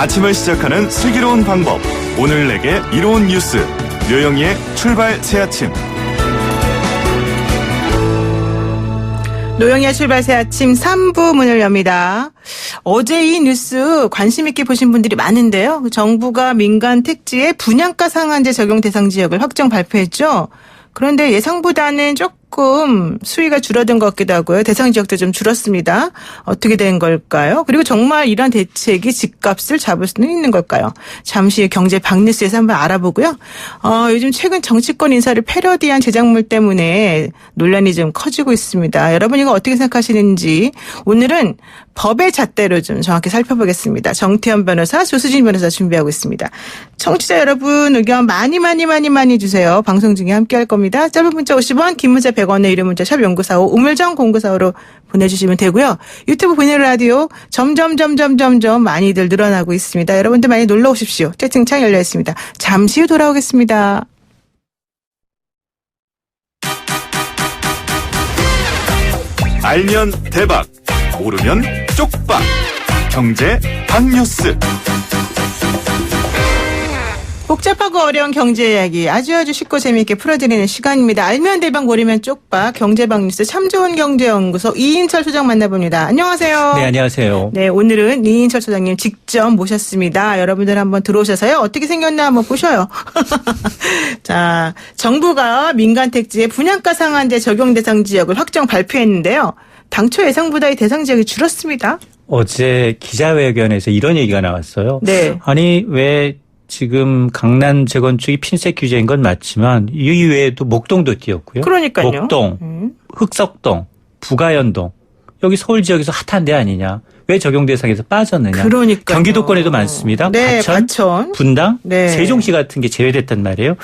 아침을 시작하는 슬기로운 방법. 오늘 내게 이로운 뉴스. 묘영이의 출발 새아침. 노영이의 출발 새아침 3부 문을 엽니다. 어제 이 뉴스 관심 있게 보신 분들이 많은데요. 정부가 민간 택지에 분양가 상한제 적용 대상 지역을 확정 발표했죠. 그런데 예상보다는 조금 수위가 줄어든 것 같기도 하고요. 대상 지역도 좀 줄었습니다. 어떻게 된 걸까요? 그리고 정말 이런 대책이 집값을 잡을 수는 있는 걸까요? 잠시 경제 박뉴스에서 한번 알아보고요. 요즘 최근 정치권 인사를 패러디한 제작물 때문에 논란이 좀 커지고 있습니다. 여러분 이거 어떻게 생각하시는지 오늘은 법의 잣대로 좀 정확히 살펴보겠습니다. 정태현 변호사, 조수진 변호사 준비하고 있습니다. 청취자 여러분 의견 많이 주세요. 방송 중에 함께 할 겁니다. 짧은 문자 50원, 긴 문자 100원의 유료 문자 샵 0945, 우물정 0945로 보내주시면 되고요. 유튜브 보이는 라디오 점점 많이들 늘어나고 있습니다. 여러분들 많이 놀러 오십시오. 채팅창 열려 있습니다. 잠시 후 돌아오겠습니다. 알면 대박, 모르면 쪽박. 경제 박뉴스. 복잡하고 어려운 경제 이야기 아주 쉽고 재미있게 풀어드리는 시간입니다. 알면 대박, 모르면 쪽박. 경제박뉴스 참 좋은 경제연구소 이인철 소장 만나봅니다. 안녕하세요. 네, 안녕하세요. 네, 오늘은 이인철 소장님 직접 모셨습니다. 여러분들 한번 들어오셔서요. 어떻게 생겼나 한번 보셔요. 자, 정부가 민간 택지에 분양가 상한제 적용 대상 지역을 확정 발표했는데요. 당초 예상보다 이 대상 지역이 줄었습니다. 어제 기자회견에서 이런 얘기가 나왔어요. 네. 아니, 왜 지금 강남 재건축이 핀셋 규제인 건 맞지만 이 외에도 목동도 띄었고요. 그러니까요. 목동, 흑석동, 부가연동. 여기 서울 지역에서 핫한 데 아니냐. 왜 적용 대상에서 빠졌느냐. 그러니까요. 경기도권에도 많습니다. 네, 과천, 분당, 네. 세종시 같은 게 제외됐단 말이에요.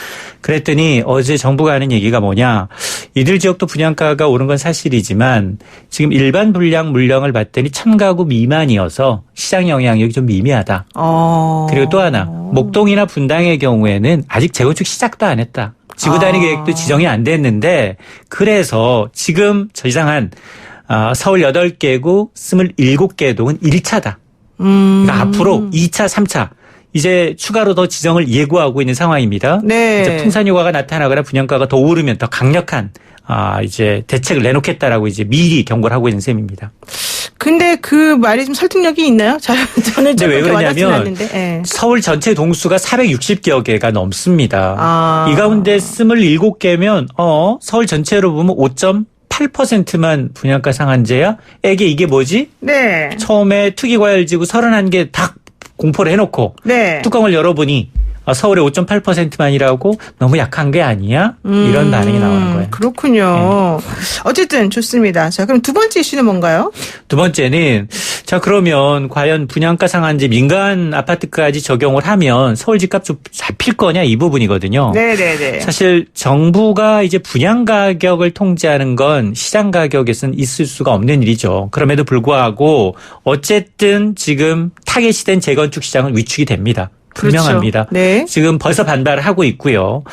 그랬더니 어제 정부가 하는 얘기가 뭐냐. 이들 지역도 분양가가 오른 건 사실이지만 지금 일반 분양 물량을 봤더니 1000가구 미만이어서 시장 영향력이 좀 미미하다. 그리고 또 하나. 목동이나 분당의 경우에는 아직 재건축 시작도 안 했다. 지구단위 계획도 지정이 안 됐는데 그래서 지금 저지상한 서울 8개구 27개 동은 1차다. 그러니까 앞으로 2차, 3차 이제 추가로 더 지정을 예고하고 있는 상황입니다. 네. 이제 풍산 효과가 나타나거나 분양가가 더 오르면 더 강력한 이제 대책을 내놓겠다라고 이제 미리 경고를 하고 있는 셈입니다. 근데 그 말이 좀 설득력이 있나요? 저는 좀 왜 그러냐면 네. 서울 서울 전체 동수가 460여 개가 넘습니다. 이 가운데 27개면 서울 전체로 보면 5.8%만 분양가 상한제야? 이게 뭐지? 네. 처음에 투기과열지구 31개 다 공포를 해놓고 네. 뚜껑을 열어보니 서울의 5.8%만이라고 너무 약한 게 아니야? 이런 반응이 나오는 거예요. 그렇군요. 어쨌든 좋습니다. 자, 그럼 두 번째 이슈는 뭔가요? 두 번째는 자 그러면 과연 분양가 상한제 민간 아파트까지 적용을 하면 서울 집값 좀 잡힐 거냐 이 부분이거든요. 네네네. 사실 정부가 이제 분양 가격을 통제하는 건 시장 가격에서는 있을 수가 없는 일이죠. 그럼에도 불구하고 어쨌든 지금 타겟이 된 재건축 시장은 위축이 됩니다. 분명합니다. 그렇죠. 네. 지금 벌써 반발을 하고 있고요.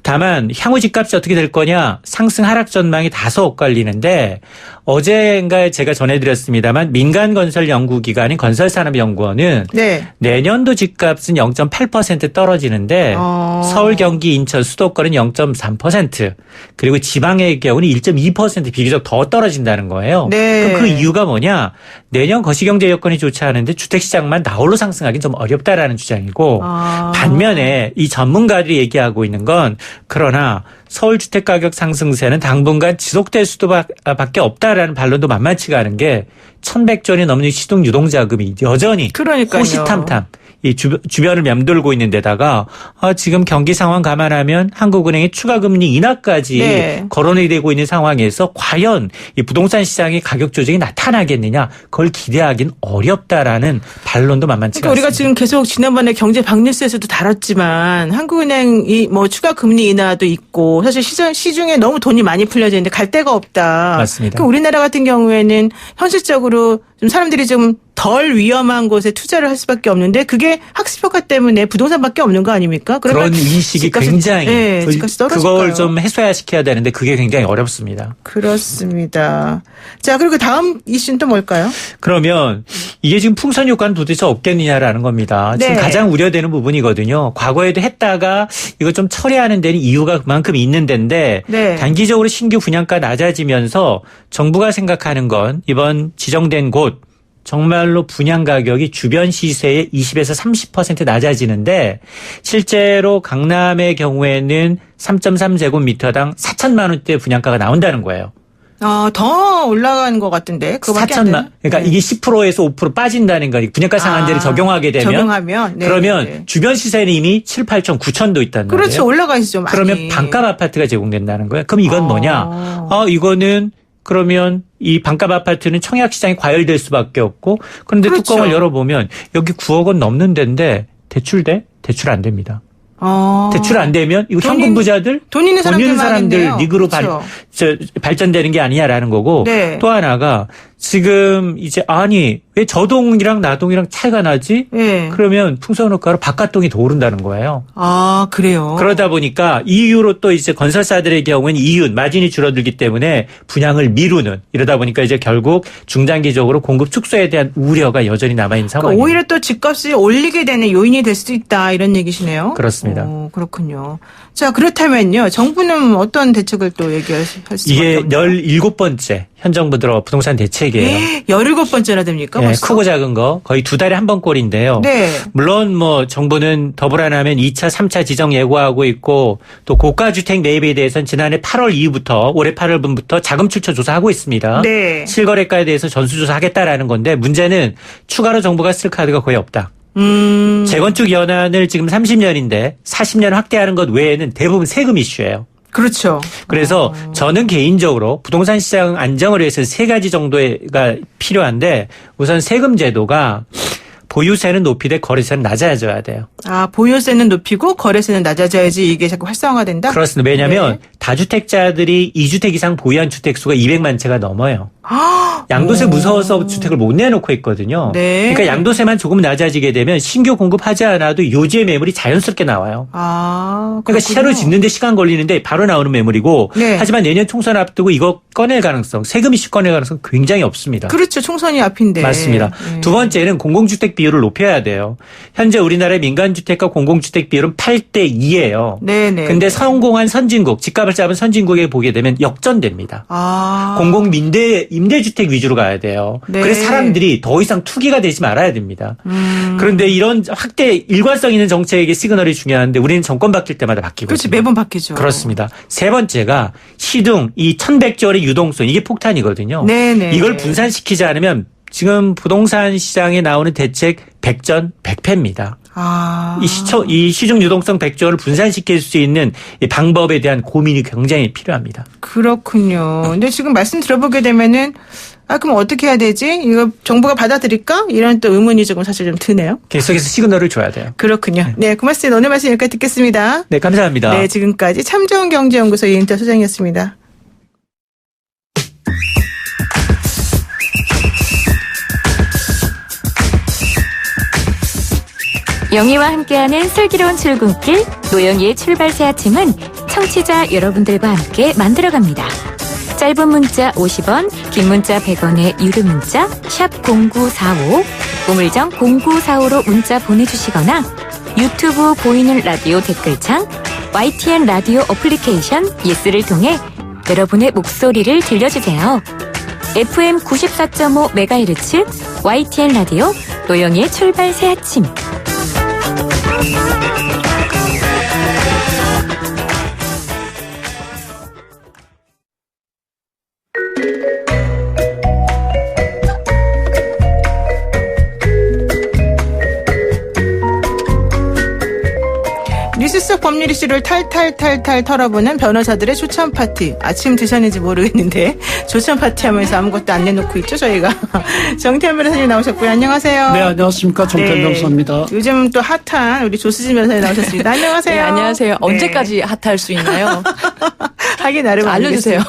다만 향후 집값이 어떻게 될 거냐 상승 하락 전망이 다소 엇갈리는데 어제인가에 제가 전해드렸습니다만 민간건설연구기관인 건설산업연구원은 네. 내년도 집값은 0.8% 떨어지는데 서울, 경기, 인천, 수도권은 0.3% 그리고 지방의 경우는 1.2% 비교적 더 떨어진다는 거예요. 네. 그럼 그 이유가 뭐냐? 내년 거시경제 여건이 좋지 않은데 주택시장만 나홀로 상승하기는 좀 어렵다라는 주장이고 반면에 이 전문가들이 얘기하고 있는 건 그러나 서울 주택가격 상승세는 당분간 지속될 수도밖에 없다라는 반론도 만만치가 않은 게 1,100조 원이 넘는 시중 유동자금이 여전히 그러니까요. 호시탐탐 이 주변을 맴돌고 있는 데다가 지금 경기 상황 감안하면 한국은행이 추가 금리 인하까지 네. 거론이 되고 있는 상황에서 과연 이 부동산 시장의 가격 조정이 나타나겠느냐 그걸 기대하기는 어렵다라는 반론도 만만치가 그러니까 우리가 않습니다. 지금 계속 지난번에 경제 박뉴스에서도 다뤘지만 한국은행이 뭐 추가 금리 인하도 있고 사실 시중에 너무 돈이 많이 풀려져 있는데 갈 데가 없다. 맞습니다. 그러니까 우리나라 같은 경우에는 현실적으로 좀 사람들이 좀 덜 위험한 곳에 투자를 할 수밖에 없는데 그게 학습 효과 때문에 부동산밖에 없는 거 아닙니까? 그런 의식이 굉장히 네, 집값이 떨어질까요? 그걸 좀 해소화시켜야 되는데 그게 굉장히 어렵습니다. 그렇습니다. 자, 그리고 다음 이슈는 또 뭘까요? 그러면 이게 지금 풍선 효과는 도대체 없겠느냐라는 겁니다. 지금 네. 가장 우려되는 부분이거든요. 과거에도 했다가 이거 좀 처리하는 데는 이유가 그만큼 있는 데인데 네. 단기적으로 신규 분양가 낮아지면서 정부가 생각하는 건 이번 지정된 곳 정말로 분양 가격이 주변 시세의 20에서 30% 낮아지는데 실제로 강남의 경우에는 3.3제곱미터당 4천만 원대 분양가가 나온다는 거예요. 더 올라가는 것 같은데. 그거밖에 안 4천만. 되나? 그러니까 네. 이게 10%에서 5% 빠진다는 거. 분양가 상한제를 적용하게 되면 적용하면 네, 그러면 네. 주변 시세는 이미 7, 8천, 9천도 있단 말이에요. 그렇죠. 올라가시죠. 많이. 그러면 반값 아파트가 제공된다는 거예요. 그럼 이건 뭐냐? 이거는 그러면 이 반값 아파트는 청약 시장이 과열될 수밖에 없고 그런데 그렇죠. 뚜껑을 열어보면 여기 9억 원 넘는 데인데 대출 돼? 대출 안 됩니다. 대출 안 되면 이거 돈 현금 부자들 돈 있는 사람들만 사람들 하겠네요. 리그로 그렇죠. 발전되는 게 아니냐라는 거고 네. 또 하나가 지금 이제 아니 왜 저동이랑 나동이랑 차이가 나지? 네. 그러면 풍선 효과로 바깥동이 더 오른다는 거예요. 그래요. 그러다 보니까 이 이유로 또 이제 건설사들의 경우에는 이윤, 마진이 줄어들기 때문에 분양을 미루는 이러다 보니까 이제 결국 중장기적으로 공급 축소에 대한 우려가 여전히 남아있는 상황이에요. 오히려 또 집값이 올리게 되는 요인이 될 수도 있다 이런 얘기시네요. 그렇습니다. 그렇군요. 자 그렇다면요. 정부는 어떤 대책을 또 얘기할 수 이게 있을까요? 17번째 현 정부 들어 부동산 대책이에요. 17번째나 됩니까? 네, 벌써? 크고 작은 거 거의 2달에 한 번 꼴인데요. 네. 물론 뭐 정부는 더불어나면 2차, 3차 지정 예고하고 있고 또 고가주택 매입에 대해서는 지난해 8월 이후부터 올해 8월분부터 자금 출처 조사하고 있습니다. 네. 실거래가에 대해서 전수조사하겠다라는 건데 문제는 추가로 정부가 쓸 카드가 거의 없다. 재건축 연한을 지금 30년인데 40년 확대하는 것 외에는 대부분 세금 이슈예요. 그렇죠. 그래서 저는 개인적으로 부동산 시장 안정을 위해서 세 가지 정도가 필요한데 우선 세금 제도가 보유세는 높이되 거래세는 낮아져야 돼요. 보유세는 높이고 거래세는 낮아져야지 이게 자꾸 활성화된다? 그렇습니다. 왜냐하면 네. 다주택자들이 2주택 이상 보유한 주택수가 200만 채가 넘어요. 양도세 무서워서 주택을 못 내놓고 있거든요. 네. 그러니까 양도세만 조금 낮아지게 되면 신규 공급하지 않아도 요지의 매물이 자연스럽게 나와요. 그러니까 그렇군요. 새로 짓는데 시간 걸리는데 바로 나오는 매물이고 네. 하지만 내년 총선 앞두고 이거 꺼낼 가능성, 세금 이슈 꺼낼 가능성 굉장히 없습니다. 그렇죠. 총선이 앞인데. 맞습니다. 네. 두 번째는 공공주택 비율을 높여야 돼요. 현재 우리나라의 민간주택과 공공주택 비율은 8대 2예요. 네네. 근데 성공한 선진국, 집값을 잡은 선진국에 보게 되면 역전됩니다. 임대주택 위주로 가야 돼요. 네. 그래서 사람들이 더 이상 투기가 되지 말아야 됩니다. 그런데 이런 확대 일관성 있는 정책의 시그널이 중요한데 우리는 정권 바뀔 때마다 바뀌고 그렇지. 있습니다. 매번 바뀌죠. 그렇습니다. 세 번째가 시중 이 1100조의 유동성 이게 폭탄이거든요. 네네. 이걸 분산시키지 않으면 지금 부동산 시장에 나오는 대책 100전 100패입니다. 이 시중 유동성 100조를 분산시킬 수 있는 이 방법에 대한 고민이 굉장히 필요합니다. 그렇군요. 근데 지금 말씀 들어보게 되면은 그럼 어떻게 해야 되지? 이거 정부가 받아들일까? 이런 또 의문이 조금 사실 좀 드네요. 계속해서 시그널을 줘야 돼요. 그렇군요. 네, 고맙습니다. 오늘 말씀 여기까지 듣겠습니다. 네, 감사합니다. 네, 지금까지 참 좋은 경제연구소 이인터 소장이었습니다. 영희와 함께하는 슬기로운 출근길 노영희의 출발 새 아침은 청취자 여러분들과 함께 만들어갑니다. 짧은 문자 50원, 긴 문자 100원의 유료 문자 샵 0945, 우물정 0945로 문자 보내주시거나 유튜브 보이는 라디오 댓글창, YTN 라디오 어플리케이션 예스를 통해 여러분의 목소리를 들려주세요. FM 94.5MHz YTN 라디오 노영희의 출발 새 아침. 뉴스 속 법률 이슈를 탈탈탈탈 털어보는 변호사들의 조천 파티. 아침 드셨는지 모르겠는데 조천 파티 하면서 아무것도 안 내놓고 있죠 저희가. 정태현 변호사님 나오셨고요. 안녕하세요. 네, 안녕하십니까. 정태현 변호사입니다. 요즘 또 핫한 우리 조수진 변호사님 나오셨습니다. 안녕하세요. 네, 안녕하세요. 네. 언제까지 핫할 수 있나요? 하기 나름 알려주세요.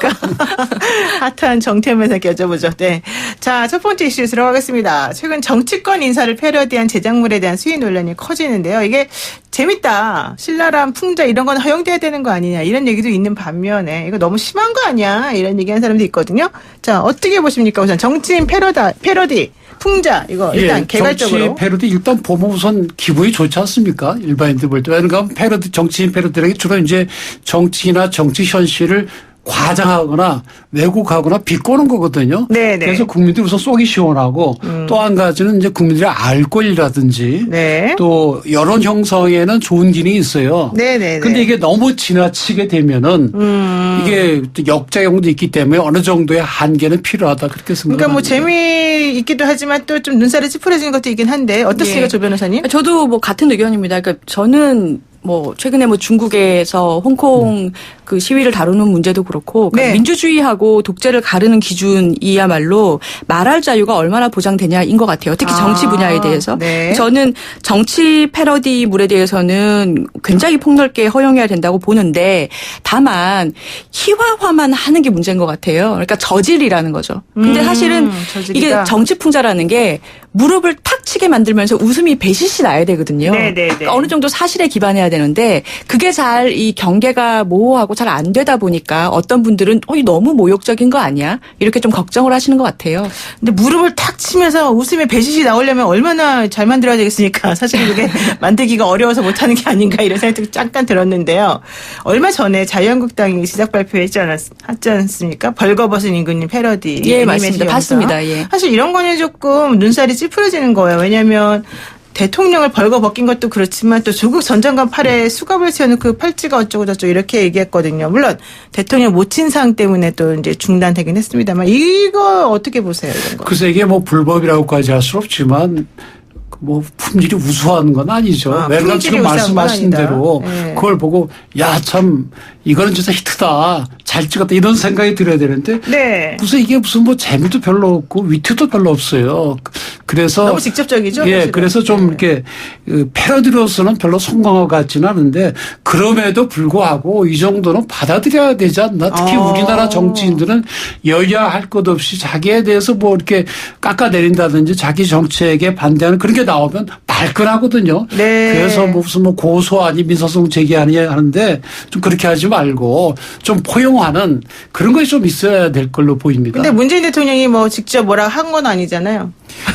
핫한 정태면에게 여쭤보죠. 네. 자, 첫 번째 이슈 들어가겠습니다. 최근 정치권 인사를 패러디한 제작물에 대한 수위 논란이 커지는데요. 이게 재밌다. 신랄한 풍자 이런 건 허용돼야 되는 거 아니냐. 이런 얘기도 있는 반면에 이거 너무 심한 거 아니야. 이런 얘기하는 사람도 있거든요. 자, 어떻게 보십니까? 우선 정치인 패러디. 풍자 이거 일단 개괄적으로 정치 패러디 일단 보면 우선 기분이 좋지 않습니까? 일반인들 볼 때. 왜냐하면 패러디 정치인 패러디라는 게 주로 이제 정치나 정치 현실을 과장하거나 왜곡하거나 비꼬는 거거든요. 네네. 그래서 국민들이 우선 속이 시원하고 또 한 가지는 이제 국민들이 알 권리라든지 네. 또 여론 형성에는 좋은 기능이 있어요. 네네네. 근데 이게 너무 지나치게 되면은 이게 또 역작용도 있기 때문에 어느 정도의 한계는 필요하다 그렇게 생각합니다. 그러니까 뭐 재미있기도 하지만 또 좀 눈살이 찌푸려지는 것도 있긴 한데 어떻습니까, 예. 조 변호사님? 저도 뭐 같은 의견입니다. 그러니까 저는 뭐 최근에 뭐 중국에서 홍콩 그 시위를 다루는 문제도 그렇고 그러니까 네. 민주주의하고 독재를 가르는 기준이야말로 말할 자유가 얼마나 보장되냐인 것 같아요. 특히 정치 분야에 대해서. 네. 저는 정치 패러디물에 대해서는 굉장히 폭넓게 허용해야 된다고 보는데 다만 희화화만 하는 게 문제인 것 같아요. 그러니까 저질이라는 거죠. 근데 사실은 저질이다. 이게 정치 풍자라는 게 무릎을 탁 치게 만들면서 웃음이 배시시 나야 되거든요. 네네네. 그러니까 어느 정도 사실에 기반해야 되는데 그게 잘 이 경계가 모호하고 잘 안 되다 보니까 어떤 분들은 이 너무 모욕적인 거 아니야? 이렇게 좀 걱정을 하시는 것 같아요. 근데 무릎을 탁 치면서 웃음에 배시시 나오려면 얼마나 잘 만들어야 되겠습니까? 사실 그게 만들기가 어려워서 못하는 게 아닌가 이런 생각도 잠깐 들었는데요. 얼마 전에 자유한국당이 시작 발표했지 않습니까? 벌거벗은 임금님 패러디. 예, 애니메이션 맞습니다. 영상. 봤습니다. 예. 사실 이런 거는 조금 눈살이 찌푸려지는 거예요. 왜냐하면 대통령을 벌거벗긴 것도 그렇지만 또 조국 전 장관 팔에 수갑을 세워놓고 팔찌가 어쩌고 저쩌고 이렇게 얘기했거든요. 물론 대통령 모친 사항 때문에 또 이제 중단되긴 했습니다만 이거 어떻게 보세요, 이런 거? 글쎄 이게 뭐 불법이라고까지 할 수 없지만 뭐 품질이 우수한 건 아니죠. 왜냐하면 품질이 지금 우수한 말씀하신 건 아니다. 대로 네. 그걸 보고 야 참 이거는 진짜 히트다. 잘 찍었다. 이런 생각이 들어야 되는데 네. 무슨 이게 무슨 뭐 재미도 별로 없고 위트도 별로 없어요. 그래서 너무 직접적이죠. 예, 사실은. 그래서 좀 이렇게 패러디로서는 별로 성공한 것 같지는 않은데 그럼에도 불구하고 이 정도는 받아들여야 되지 않나. 특히 우리나라 정치인들은 여야 할 것 없이 자기에 대해서 뭐 이렇게 깎아내린다든지 자기 정책에 반대하는 그런 게 나오면 발끈하거든요. 네. 그래서 무슨 뭐 고소하니 민사소송 제기하니 하는데 좀 그렇게 하지 말고 좀 포용하는 그런 것이 좀 있어야 될 걸로 보입니다. 근데 문재인 대통령이 뭐 직접 뭐라 한 건 아니잖아요.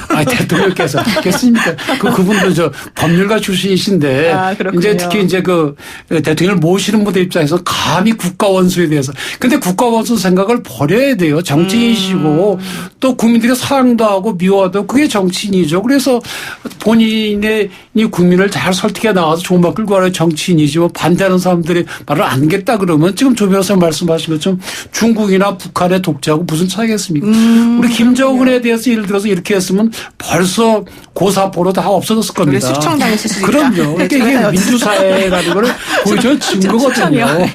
아, 대통령께서 듣겠습니까? 그분도 저 법률가 출신이신데. 아, 그렇군요. 이제 특히 이제 그 대통령을 모시는 분들 입장에서 감히 국가원수에 대해서. 근데 국가원수 생각을 버려야 돼요. 정치인이시고 또 국민들이 사랑도 하고 미워하도 그게 정치인이죠. 그래서 본인의 이 국민을 잘 설득해 나가서 좋은 말 끌고 가는 정치인이지 뭐 반대하는 사람들이 말을 안 겠다 그러면 지금 조 변호사 말씀하신 것처럼 중국이나 북한의 독재하고 무슨 차이겠습니까? 우리 김정은에 대해서 예를 들어서 이렇게 했으면 벌써 고사포로 다 없어졌을 우리 겁니다. 숙청당했을 수 있다. 그럼요. 네, 그러니까 이게 제가 민주사회라는 걸 보여주는 증거거든요.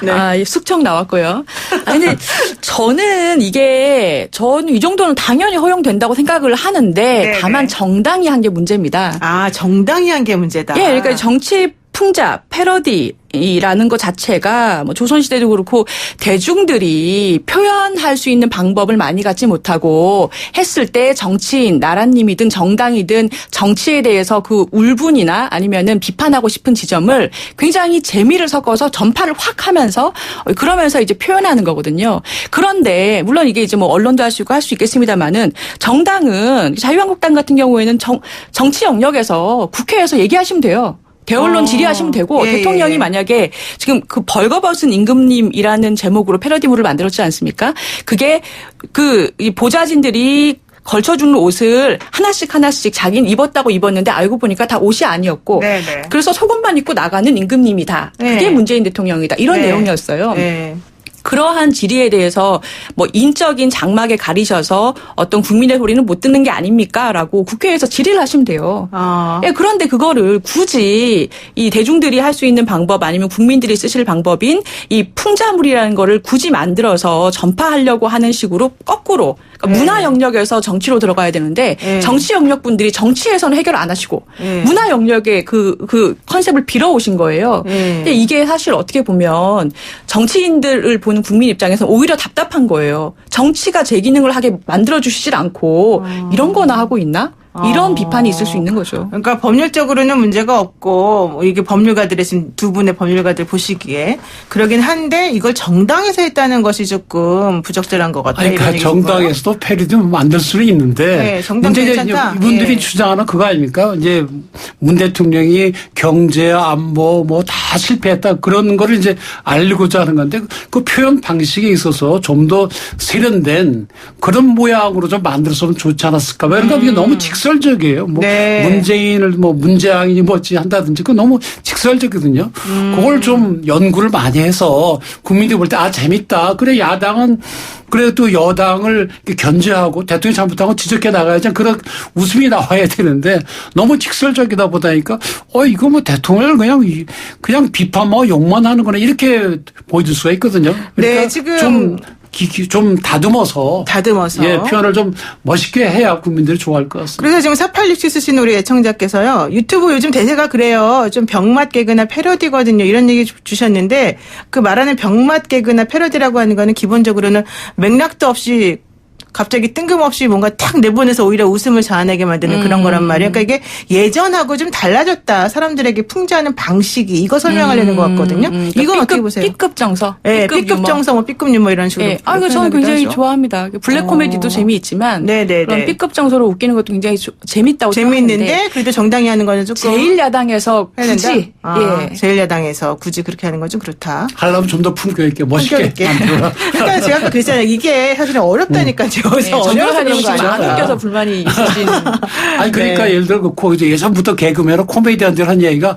네. 아, 이 숙청 나왔고요. 아니, 근데 저는 이 정도는 당연히 허용된다고 생각을 하는데 네네. 다만 정당이 한 게 문제입니다. 아, 정당이 한 게 문제다. 예, 그러니까 정치 풍자, 패러디라는 것 자체가 뭐 조선시대도 그렇고 대중들이 표현할 수 있는 방법을 많이 갖지 못하고 했을 때 정치인, 나라님이든 정당이든 정치에 대해서 그 울분이나 아니면은 비판하고 싶은 지점을 굉장히 재미를 섞어서 전파를 확 하면서 그러면서 이제 표현하는 거거든요. 그런데 물론 이게 이제 뭐 언론도 할 수 있고 할 수 있겠습니다만은 정당은 자유한국당 같은 경우에는 정치 영역에서 국회에서 얘기하시면 돼요. 대언론 질의하시면 되고 예, 대통령이 예. 만약에 지금 그 벌거벗은 임금님이라는 제목으로 패러디물을 만들었지 않습니까? 그게 이 보좌진들이 걸쳐주는 옷을 하나씩 자기는 입었다고 입었는데 알고 보니까 다 옷이 아니었고 네네. 그래서 속옷만 입고 나가는 임금님이다. 그게 네. 문재인 대통령이다. 이런 네. 내용이었어요. 네. 그러한 질의에 대해서 뭐 인적인 장막에 가리셔서 어떤 국민의 소리는 못 듣는 게 아닙니까?라고 국회에서 질의를 하시면 돼요. 예, 그런데 그거를 굳이 이 대중들이 할 수 있는 방법 아니면 국민들이 쓰실 방법인 이 풍자물이라는 거를 굳이 만들어서 전파하려고 하는 식으로 거꾸로 그러니까 문화 영역에서 정치로 들어가야 되는데 정치 영역 분들이 정치에서는 해결 안 하시고 문화 영역에 그 컨셉을 빌어오신 거예요. 근데 이게 사실 어떻게 보면 정치인들을 보는 국민 입장에서 오히려 답답한 거예요. 정치가 제 기능을 하게 만들어주시질 않고 이런 거나 하고 있나? 이런 비판이 있을 수 있는 거죠. 그러니까 법률적으로는 문제가 없고 뭐 이게 법률가들의 지금 두 분의 법률가들 보시기에 그러긴 한데 이걸 정당에서 했다는 것이 조금 부적절한 것 같다. 아니, 그러니까 정당에서도 패러디 만들 수는 있는데 네, 정당 괜찮다. 이분들이 예. 주장하는 그거 아닙니까? 이제 문 대통령이 경제, 안보 뭐 다 실패했다 그런 거를 이제 알리고자 하는 건데 그 표현 방식에 있어서 좀 더 세련된 그런 모양으로 좀 만들었으면 좋지 않았을까? 그러니까 이게 너무 직설적이에요. 뭐 네. 문재인을 뭐 문재앙이니 뭐지 한다든지 그거 너무 직설적이거든요. 그걸 좀 연구를 많이 해서 국민들이 볼 때 아 재밌다. 그래 야당은 그래도 여당을 견제하고 대통령이 잘못한 거 지적해 나가야지 그런 웃음이 나와야 되는데 너무 직설적이다 보다니까 이거 뭐 대통령을 그냥 비판만 욕만 하는 거나 이렇게 보여줄 수가 있거든요. 그러니까 네, 지금 좀 다듬어서 다듬어서. 예, 표현을 좀 멋있게 해야 국민들이 좋아할 것 같습니다. 그래서 지금 4867 쓰신 우리 애청자께서요. 유튜브 요즘 대세가 그래요. 좀 병맛 개그나 패러디거든요. 이런 얘기 주셨는데 그 말하는 병맛 개그나 패러디라고 하는 거는 기본적으로는 맥락도 없이 갑자기 뜬금없이 뭔가 탁 내보내서 오히려 웃음을 자아내게 만드는 그런 거란 말이에요. 그러니까 이게 예전하고 좀 달라졌다. 사람들에게 풍자하는 방식이 이거 설명하려는 것 같거든요. 그러니까 이건 어떻게 보세요? B급 정서. 네, B급 정서, 뭐 B급 유머 이런 식으로. 예. 이거 저는 굉장히 좋아합니다. 블랙 코미디도 재미있지만 네네네. 그런 B급 정서로 웃기는 것도 굉장히 재밌다고 재미있는데 생각하는데 그래도 정당이 하는 거는 조금 제1야당에서 굳이 제1야당에서 굳이 그렇게 하는 건 좀 그렇다. 하려면 좀 더 품격 있게 멋있게 만들어라. 그러니까 제가 아까 그랬잖아요. 이게 사실은 어렵다니까요. 그래서 어려워서 그런 거 안 아니에요. 웃겨서 불만이 있으신. 아니 그러니까 네. 예를 들어 이제 예전부터 개그맨은 코미디언들 한 얘기가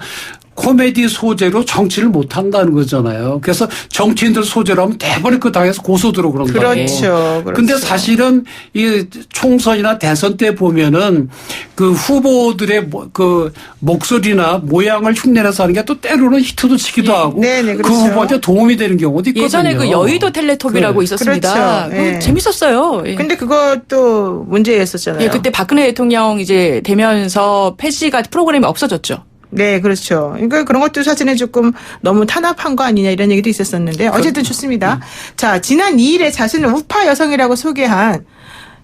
코미디 소재로 정치를 못 한다는 거잖아요. 그래서 정치인들 소재로 하면 대번에 그 당에서 고소 들어오고 그런 거예요. 그렇죠. 근데 사실은 이 총선이나 대선 때 보면은 그 후보들의 그 목소리나 모양을 흉내내서 하는 게 또 때로는 히트도 치기도 하고 네네, 그 그렇죠. 후보한테 도움이 되는 경우도 있거든요. 예전에 그 여의도 텔레토비라고 있었습니다. 그렇죠. 예. 재밌었어요. 예. 근데 그것도 문제였었잖아요. 예, 그때 박근혜 대통령 이제 되면서 패시가 프로그램이 없어졌죠. 네, 그렇죠. 그러니까 그런 것도 사실은 조금 너무 탄압한 거 아니냐 이런 얘기도 있었었는데 어쨌든 좋습니다. 자, 지난 2일에 자신을 우파 여성이라고 소개한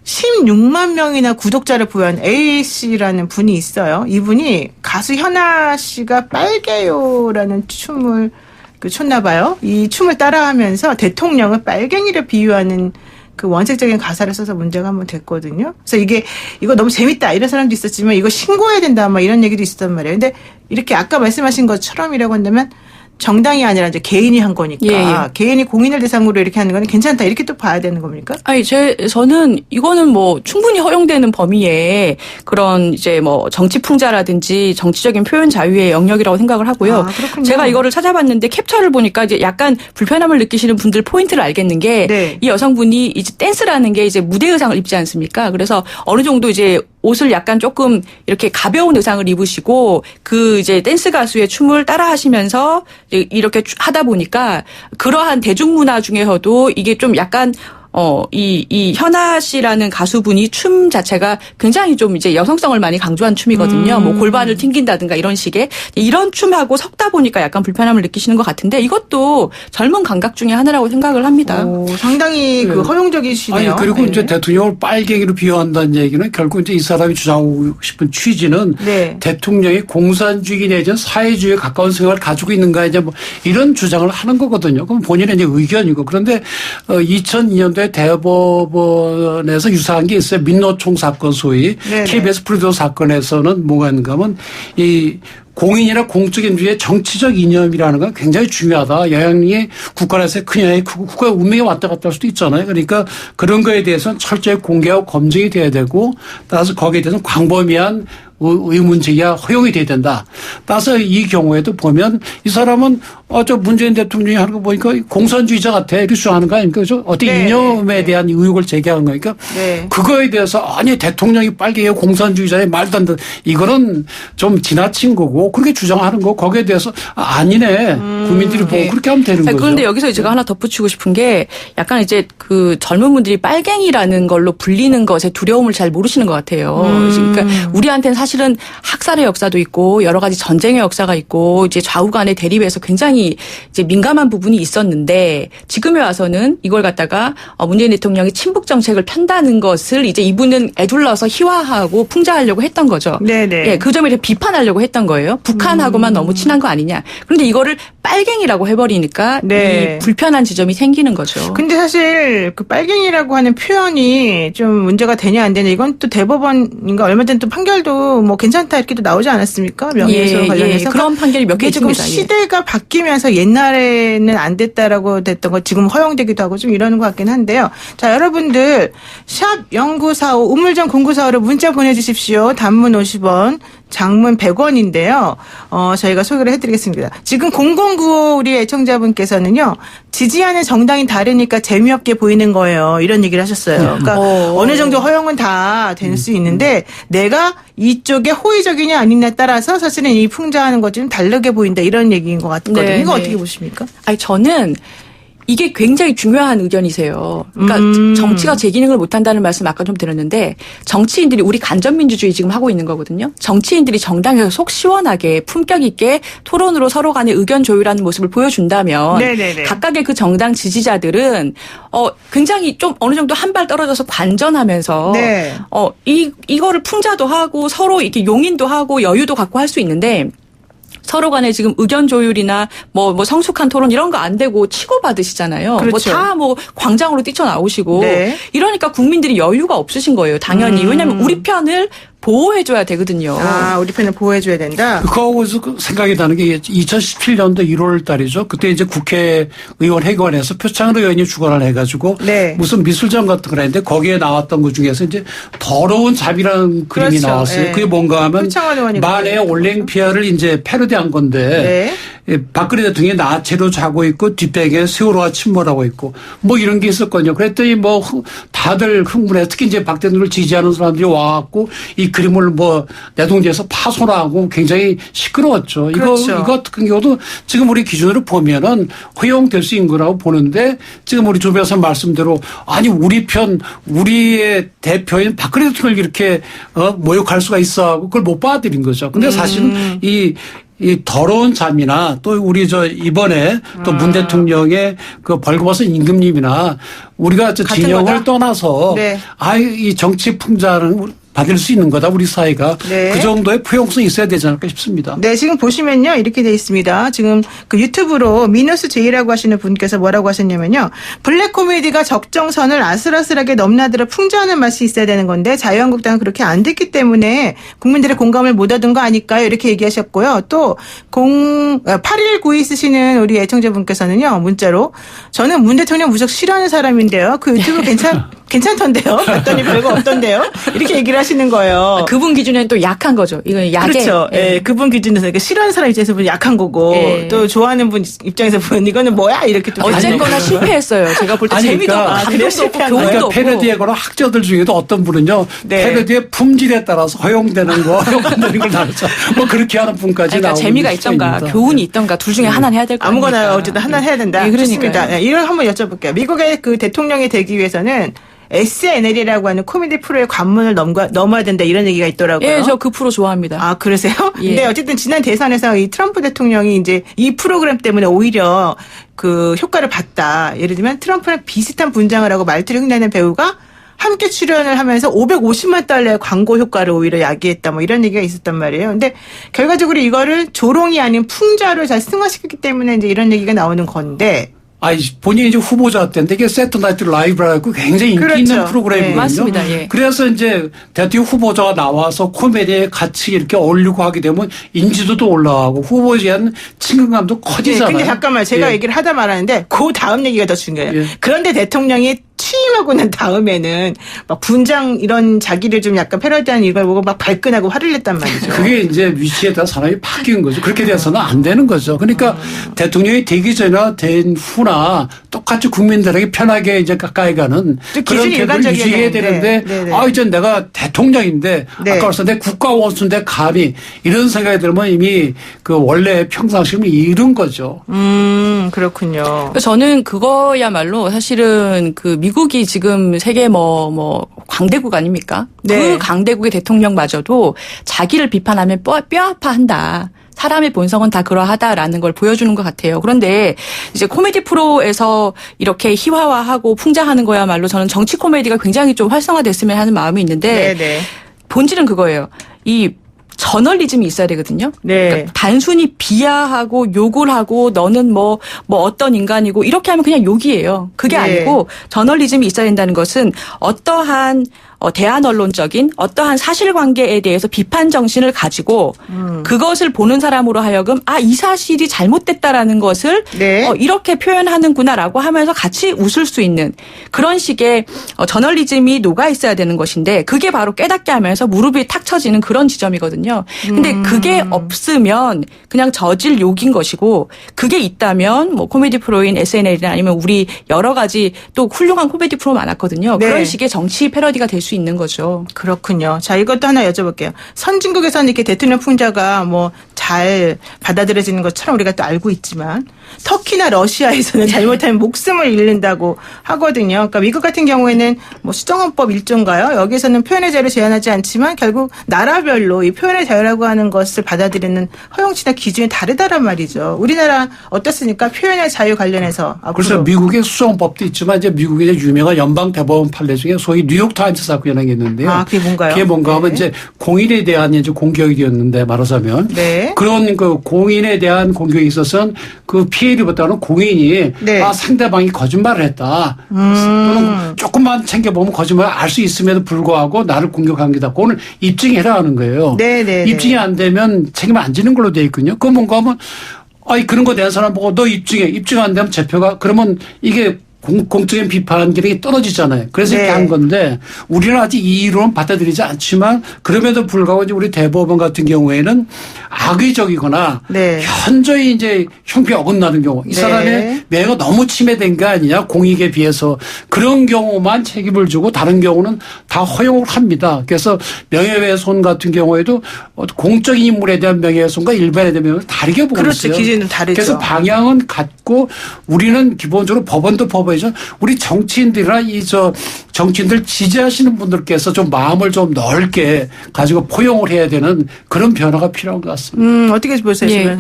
16만 명이나 구독자를 보유한 A씨라는 분이 있어요. 이분이 가수 현아 씨가 빨개요라는 춤을 췄나 봐요. 이 춤을 따라하면서 대통령을 빨갱이를 비유하는 그 원색적인 가사를 써서 문제가 한번 됐거든요. 그래서 이거 너무 재밌다 이런 사람도 있었지만 이거 신고해야 된다 막 이런 얘기도 있었단 말이에요. 근데 이렇게 아까 말씀하신 것처럼이라고 한다면 정당이 아니라 이제 개인이 한 거니까 예. 개인이 공인을 대상으로 이렇게 하는 건 괜찮다 이렇게 또 봐야 되는 겁니까? 아니, 저는 이거는 뭐 충분히 허용되는 범위에 그런 이제 뭐 정치 풍자라든지 정치적인 표현 자유의 영역이라고 생각을 하고요. 아, 그렇군요. 제가 이거를 찾아봤는데 캡처를 보니까 이제 약간 불편함을 느끼시는 분들 포인트를 알겠는 게 네. 이 여성분이 이제 댄스라는 게 이제 무대 의상을 입지 않습니까? 그래서 어느 정도 이제 옷을 약간 조금 이렇게 가벼운 의상을 입으시고 그 이제 댄스 가수의 춤을 따라 하시면서 이렇게 하다 보니까 그러한 대중문화 중에서도 이게 좀 약간 이 현아 씨라는 가수분이 춤 자체가 굉장히 좀 이제 여성성을 많이 강조한 춤이거든요. 뭐 골반을 튕긴다든가 이런 식의 이런 춤하고 섞다 보니까 약간 불편함을 느끼시는 것 같은데 이것도 젊은 감각 중에 하나라고 생각을 합니다. 오, 상당히 그 허용적이시네요. 아니 그리고 네. 이제 대통령을 빨갱이로 비유한다는 얘기는 결국 이제 이 사람이 주장하고 싶은 취지는 네. 대통령이 공산주의 내지는 사회주의에 가까운 생각을 가지고 있는가 이제 뭐 이런 주장을 하는 거거든요. 그럼 본인의 이제 의견이고 그런데 2002년도에 대법원에서 유사한 게 있어요. 민노총 사건 소위 네네. KBS 프로듀서 사건에서는 뭐가 있는가 하면 이 공인이나 공적인 주의 정치적 이념이라는 건 굉장히 중요하다. 영향력이 국가 내에서 큰 영향이 크고 국가의 운명이 왔다 갔다 할 수도 있잖아요. 그러니까 그런 거에 대해서는 철저히 공개하고 검증이 돼야 되고 따라서 거기에 대해서는 광범위한 의문제기가 허용이 돼야 된다. 따라서 이 경우에도 보면 이 사람은 저 문재인 대통령이 하는 거 보니까 공산주의자 같아 이렇게 주장하는 거 아닙니까? 그죠? 어떤 네. 이념에 대한 의혹을 제기하는 거니까 네. 그거에 대해서 아니 대통령이 빨갱이에요 공산주의자에 말도 안 돼. 이거는 좀 지나친 거고 그렇게 주장하는 거 거기에 대해서 아니네. 국민들이 보고 네. 그렇게 하면 되는 거죠. 그런데 여기서 제가 하나 덧붙이고 싶은 게 약간 이제 그 젊은 분들이 빨갱이라는 걸로 불리는 것에 두려움을 잘 모르시는 것 같아요. 그러니까 우리한테는 사실은 학살의 역사도 있고 여러 가지 전쟁의 역사가 있고 이제 좌우 간의 대립에서 굉장히 이제 민감한 부분이 있었는데 지금에 와서는 이걸 갖다가 문재인 대통령이 친북 정책을 편다는 것을 이제 이분은 애둘러서 희화하고 풍자하려고 했던 거죠. 네네. 예, 그 점에 대해 비판하려고 했던 거예요. 북한하고만 너무 친한 거 아니냐. 그런데 이거를 빨갱이라고 해버리니까 네. 이 불편한 지점이 생기는 거죠. 근데 사실 그 빨갱이라고 하는 표현이 좀 문제가 되냐 안 되냐 이건 또 대법원인가 얼마 전 또 판결도 뭐 괜찮다 이렇게 또 나오지 않았습니까? 명예훼손 관련해서. 그런 판결이 몇 개 이게 조금 있습니다. 예. 시대가 바뀌면서 옛날에는 안 됐다라고 됐던 거 지금 허용되기도 하고 좀 이러는 것 같긴 한데요. 자, 여러분들 샵 0945 우물정 0945로 문자 보내주십시오. 단문 50원. 장문 100원인데요. 저희가 소개를 해드리겠습니다. 지금 0095 우리 애청자분께서는요. 지지하는 정당이 다르니까 재미없게 보이는 거예요. 이런 얘기를 하셨어요. 그러니까 어느 정도 허용은 다 될 수 있는데 내가 이쪽에 호의적이냐 아니냐에 따라서 사실은 이 풍자하는 것 좀 다르게 보인다. 이런 얘기인 것 같거든요. 네, 이거 네. 어떻게 보십니까? 아니 저는 이게 굉장히 중요한 의견이세요. 그러니까 정치가 제 기능을 못한다는 말씀 아까 좀 드렸는데 정치인들이 우리 간접민주주의 지금 하고 있는 거거든요. 정치인들이 정당에서 속 시원하게 품격 있게 토론으로 서로 간의 의견 조율하는 모습을 보여준다면 네네네. 각각의 그 정당 지지자들은 굉장히 좀 어느 정도 한 발 떨어져서 관전하면서 네. 이거를 풍자도 하고 서로 이렇게 용인도 하고 여유도 갖고 할 수 있는데 서로 간에 지금 의견 조율이나 뭐 성숙한 토론 이런 거 안 되고 치고받으시잖아요. 그렇죠. 다 광장으로 뛰쳐나오시고 네. 이러니까 국민들이 여유가 없으신 거예요. 당연히. 왜냐하면 우리 편을 보호해줘야 되거든요. 아, 우리 편을 보호해줘야 된다. 그거하고서 생각이 나는 게 2017년도 1월 달이죠. 그때 이제 국회의원 회관에서 표창 의원이 주관을 해가지고 네. 무슨 미술전 같은 걸 했는데 거기에 나왔던 것 중에서 이제 더러운 잡이라는 그림이 그렇죠. 나왔어요. 네. 그게 뭔가 하면 표창원 의원이 만해 그랬죠. 올랭피아를 이제 패러디한 건데 박근혜 대통령이 나체로 자고 있고 뒷배경에 세월호가 침몰하고 있고 뭐 이런 게 있었거든요. 그랬더니 뭐 다들 흥분해. 특히 이제 박 대통령을 지지하는 사람들이 와갖고 이 그림을 뭐 내동지에서 파손하고 굉장히 시끄러웠죠. 그렇죠. 이거 같은 경우도 지금 우리 기준으로 보면은 허용될 수 있는 거라고 보는데 지금 우리 조 변호사 말씀대로 아니 우리 편 우리의 대표인 박근혜 대통령을 이렇게 모욕할 수가 있어 하고 그걸 못 받아들인 거죠. 근데 사실은 이 더러운 잠이나 또 우리 이번에 또 문 대통령의 그 벌거벗은 임금님이나 우리가 진영을 거다? 떠나서 네. 이 정치 풍자는 받을 수 있는 거다 우리 사회가. 네. 그 정도의 포용성이 있어야 되지 않을까 싶습니다. 네, 지금 보시면요. 이렇게 돼 있습니다. 지금 그 유튜브로 미너스 제이라고 하시는 분께서 뭐라고 하셨냐면요. 블랙 코미디가 적정선을 아슬아슬하게 넘나들어 풍자하는 맛이 있어야 되는 건데 자유한국당은 그렇게 안 됐기 때문에 국민들의 공감을 못 얻은 거 아닐까요? 이렇게 얘기하셨고요. 또 8192 쓰시는 우리 애청자분께서는요. 문자로 저는 문 대통령 무척 싫어하는 사람인데요. 그 유튜브 괜찮던데요? 봤더니 별거 없던데요? 이렇게 얘기를 하시는 거예요. 그분 기준에는 또 약한 거죠. 이건 약에. 그렇죠. 예, 그분 기준에서 그러니까 싫어하는 사람 입장에서 보면 약한 거고 예. 또 좋아하는 분 입장에서 보면 이거는 뭐야 이렇게 또 어쨌거나 실패했어요. 제가 볼 때 아니, 재미도 그러니까 없고 그래요? 감동도 없고 실패한 교훈도 거예요? 없고. 패러디에 관한 학자들 중에도 어떤 분은요. 네. 패러디의 품질에 따라서 허용되는 거 허용되는 걸 나누죠. 뭐 그렇게 하는 분까지 그러니까 나오는 재미가 게 있던가 있습니다. 교훈이 있던가 둘 중에 하나는 해야 될 거 아닙니까? 아무거나 어쨌든 하나 해야 된다. 예, 그러니까요. 좋습니다. 네, 이걸 한번 여쭤볼게요. 미국의 그 대통령이 되기 위해서는 SNL이라고 하는 코미디 프로의 관문을 넘어야 된다 이런 얘기가 있더라고요. 예, 저 그 프로 좋아합니다. 아, 그러세요? 예. 근데 어쨌든 지난 대선에서 이 트럼프 대통령이 이제 이 프로그램 때문에 오히려 그 효과를 봤다. 예를 들면 트럼프랑 비슷한 분장을 하고 말투를 흉내내는 배우가 함께 출연을 하면서 550만 달러의 광고 효과를 오히려 야기했다. 뭐 이런 얘기가 있었단 말이에요. 근데 결과적으로 이거를 조롱이 아닌 풍자로 잘 승화시켰기 때문에 이제 이런 얘기가 나오는 건데 본인이 이제 후보자 때인데 이게 세트 나이트 라이브라고 굉장히 인기 있는 그렇죠. 프로그램이거든요. 네. 맞습니다. 예. 그래서 이제 대통령 후보자가 나와서 코미디에 같이 이렇게 어울리고 하게 되면 인지도도 올라가고 후보자에 대한 친근감도 네, 커지잖아요. 근데 잠깐만 제가 예. 얘기를 하다 말았는데 그 다음 얘기가 더 중요해요. 예. 그런데 대통령이 취임하고 난 다음에는 막 분장 이런 자기를 좀 약간 패러디하는 이걸 보고 막 발끈하고 화를 냈단 말이죠. 그게 이제 위치에 따라 사람이 바뀐 거죠. 그렇게 돼서는 안 되는 거죠. 그러니까 대통령이 되기 전이나 된 후나 똑같이 국민들에게 편하게 이제 가까이 가는 기준이 그런 태도를 일관적이어야 유지해야 되는데. 되는데 네네. 이제 내가 대통령인데 네. 아까 말씀 내 국가 원수인데 감히 이런 생각이 들면 이미 그 원래 평상심을 잃은 거죠. 그렇군요. 그래서 저는 그거야말로 사실은 그 미국이 지금 세계 뭐 강대국 아닙니까? 네. 그 강대국의 대통령마저도 자기를 비판하면 뼈 아파한다. 사람의 본성은 다 그러하다라는 걸 보여주는 것 같아요. 그런데 이제 코미디 프로에서 이렇게 희화화하고 풍자하는 거야말로 저는 정치 코미디가 굉장히 좀 활성화됐으면 하는 마음이 있는데 네네. 본질은 그거예요. 이 저널리즘이 있어야 되거든요. 네. 그러니까 단순히 비하하고 욕을 하고 너는 뭐 어떤 인간이고 이렇게 하면 그냥 욕이에요. 그게 네. 아니고 저널리즘이 있어야 된다는 것은 어떠한 대안 언론적인 어떠한 사실관계에 대해서 비판 정신을 가지고 그것을 보는 사람으로 하여금 이 사실이 잘못됐다라는 것을 네. 이렇게 표현하는구나라고 하면서 같이 웃을 수 있는 그런 식의 저널리즘이 녹아 있어야 되는 것인데 그게 바로 깨닫게 하면서 무릎이 탁 쳐지는 그런 지점이거든요. 근데 그게 없으면 그냥 저질 욕인 것이고 그게 있다면 뭐 코미디 프로인 SNL이나 아니면 우리 여러 가지 또 훌륭한 코미디 프로 많았거든요. 네. 그런 식의 정치 패러디가 될 수 있는 거죠. 그렇군요. 자, 이것도 하나 여쭤볼게요. 선진국에서는 이렇게 대통령 풍자가 뭐 잘 받아들여지는 것처럼 우리가 또 알고 있지만 터키나 러시아에서는 잘못하면 목숨을 잃는다고 하거든요. 그러니까 미국 같은 경우에는 뭐 수정헌법 1조인가요? 여기에서는 표현의 자유를 제한하지 않지만 결국 나라별로 이 표현의 자유라고 하는 것을 받아들이는 허용치나 기준이 다르다란 말이죠. 우리나라 어떻습니까? 표현의 자유 관련해서 앞으로. 그래서 미국의 수정법도 있지만 이제 미국의 유명한 연방 대법원 판례 중에 소위 뉴욕 타임스 사건이라는 게 있는데요. 그게 뭔가요? 그게 뭔가 하면 네. 이제 공인에 대한 이제 공격이 되었는데 말하자면 네. 그런 그 공인에 대한 공격에 있어서는 그 피해를 받다는 공인이 네. 상대방이 거짓말을 했다. 또는 조금만 챙겨보면 거짓말을 알 수 있음에도 불구하고 나를 공격한 게다. 그거는 입증해라 하는 거예요. 네. 입증이 안 되면 책임 안 지는 걸로 돼 있거든요. 그건 뭔가 하면 그런 거 낸 사람 보고 너 입증해. 입증 안 되면 재표가 그러면 이게 공적인 비판 기능이 떨어지잖아요. 그래서 이렇게 네. 한 건데 우리는 아직 이 이론은 받아들이지 않지만 그럼에도 불구하고 이제 우리 대법원 같은 경우에는 악의적이거나 네. 현저히 이제 형평이 어긋나는 경우 이 네. 사람의 명예가 너무 침해된 거 아니냐 공익에 비해서 그런 경우만 책임을 주고 다른 경우는 다 허용을 합니다. 그래서 명예훼손 같은 경우에도 공적인 인물에 대한 명예훼손과 일반에 대한 명예훼손을 다르게 보고 그렇죠. 있어요. 기준은 다르죠. 그래서 방향은 같고 우리는 기본적으로 법원도 법원이죠. 우리 정치인들이나 정치인들 지지하시는 분들께서 좀 마음을 좀 넓게 가지고 포용을 해야 되는 그런 변화가 필요한 것 같습니다. 어떻게 보세요, 예. 지금?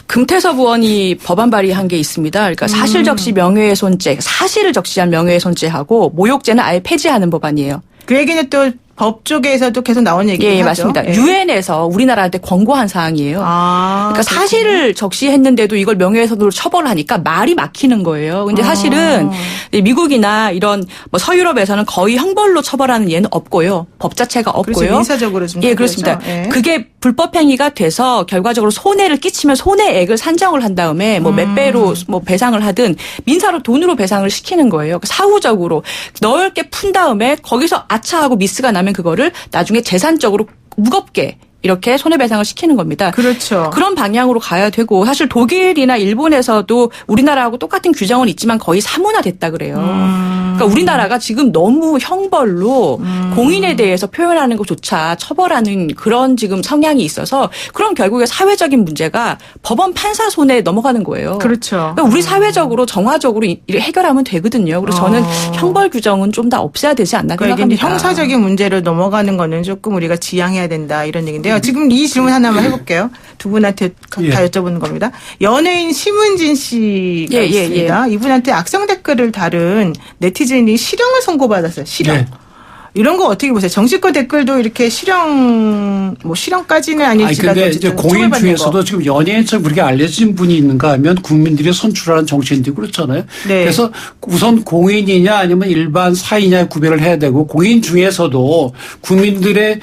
금태섭 의원이 법안 발의한 게 있습니다. 그러니까 사실적시 명예훼손죄, 사실을 적시한 명예훼손죄하고 모욕죄는 아예 폐지하는 법안이에요. 그 얘기는 또 법 쪽에서도 계속 나온 얘기죠. 예, 맞습니다. 유엔에서 우리나라한테 권고한 사항이에요. 그러니까 사실을 적시했는데도 이걸 명예훼손으로 처벌하니까 말이 막히는 거예요. 근데 사실은 미국이나 이런 뭐 서유럽에서는 거의 형벌로 처벌하는 예는 없고요. 법 자체가 없고요. 그렇죠. 민사적으로 좀. 예, 그렇습니다. 예. 그게 불법 행위가 돼서 결과적으로 손해를 끼치면 손해액을 산정을 한 다음에 뭐 몇 배로 뭐 배상을 하든 민사로 돈으로 배상을 시키는 거예요. 사후적으로 넓게 푼 다음에 거기서 아차하고 미스가 나면 그거를 나중에 재산적으로 무겁게 이렇게 손해배상을 시키는 겁니다. 그렇죠. 그런 방향으로 가야 되고 사실 독일이나 일본에서도 우리나라하고 똑같은 규정은 있지만 거의 사문화됐다 그래요. 그러니까 우리나라가 지금 너무 형벌로 공인에 대해서 표현하는 것조차 처벌하는 그런 지금 성향이 있어서 그럼 결국에 사회적인 문제가 법원 판사 손에 넘어가는 거예요. 그렇죠. 그러니까 우리 사회적으로 정화적으로 해결하면 되거든요. 그래서 저는 형벌 규정은 좀 다 없애야 되지 않나 그러니까 이제 생각합니다. 형사적인 문제로 넘어가는 거는 조금 우리가 지양해야 된다 이런 얘기인데요. 지금 이 질문 하나만 해볼게요. 두 분한테 다 여쭤보는 겁니다. 연예인 심은진 씨가 예, 있습니다. 이분한테 악성 댓글을 다룬 네티즌이 실형을 선고받았어요. 실형. 네. 이런 거 어떻게 보세요? 정치권 댓글도 이렇게 실형까지는 아닐지라도 근데 이제 공인 중에서도 지금 연예인처럼 그렇게 알려진 분이 있는가 하면 국민들이 선출하는 정치인들이 그렇잖아요. 네. 그래서 우선 공인이냐 아니면 일반 사이냐 구별을 해야 되고 공인 중에서도 국민들의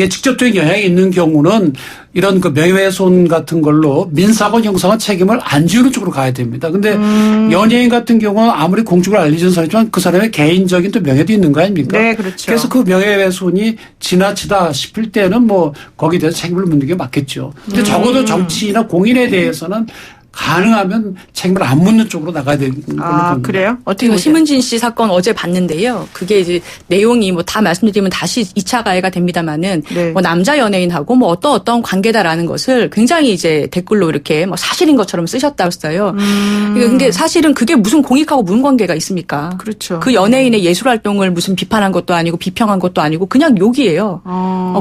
직접적인 영향이 있는 경우는 이런 그 명예훼손 같은 걸로 민사건 형사건 책임을 안 지우는 쪽으로 가야 됩니다. 근데 연예인 같은 경우는 아무리 공적으로 알려진 사람이지만 그 사람의 개인적인 또 명예도 있는 거 아닙니까? 네, 그렇죠. 그래서 그 명예훼손이 지나치다 싶을 때는 뭐 거기에 대해서 책임을 묻는 게 맞겠죠. 근데 적어도 정치나 공인에 대해서는 가능하면 책임을 안 묻는 쪽으로 나가야 되는 걸로 봅니다. 그래요? 어떻게 그리고 보세요? 심은진 씨 사건 어제 봤는데요. 그게 이제 내용이 뭐 다 말씀드리면 다시 2차 가해가 됩니다만은 네. 뭐 남자 연예인하고 뭐 어떤 관계다라는 것을 굉장히 이제 댓글로 이렇게 뭐 사실인 것처럼 쓰셨다고 써요. 근데 사실은 그게 무슨 공익하고 무슨 관계가 있습니까? 그렇죠. 그 연예인의 예술 활동을 무슨 비판한 것도 아니고 비평한 것도 아니고 그냥 욕이에요.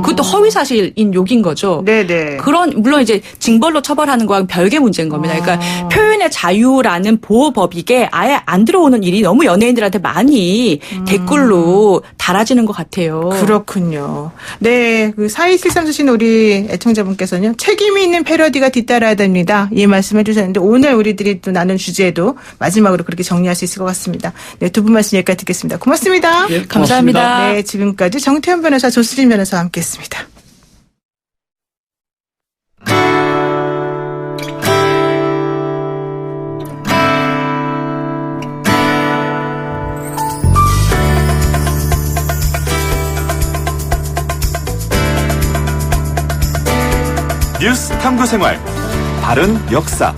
그것도 허위 사실인 욕인 거죠. 네네. 물론 이제 징벌로 처벌하는 거랑 별개 문제인 겁니다. 그러니까 표현의 자유라는 보호법이게 아예 안 들어오는 일이 너무 연예인들한테 많이 댓글로 달아지는 것 같아요. 그렇군요. 네, 그 4273 쓰시는 우리 애청자분께서는요. 책임이 있는 패러디가 뒤따라야 됩니다. 이 말씀해 주셨는데 오늘 우리들이 또 나눈 주제도 마지막으로 그렇게 정리할 수 있을 것 같습니다. 네, 두 분 말씀 여기까지 듣겠습니다. 고맙습니다. 예, 감사합니다. 네, 지금까지 정태현 변호사, 조수진 변호사와 함께했습니다. 뉴스 탐구 생활. 바른 역사.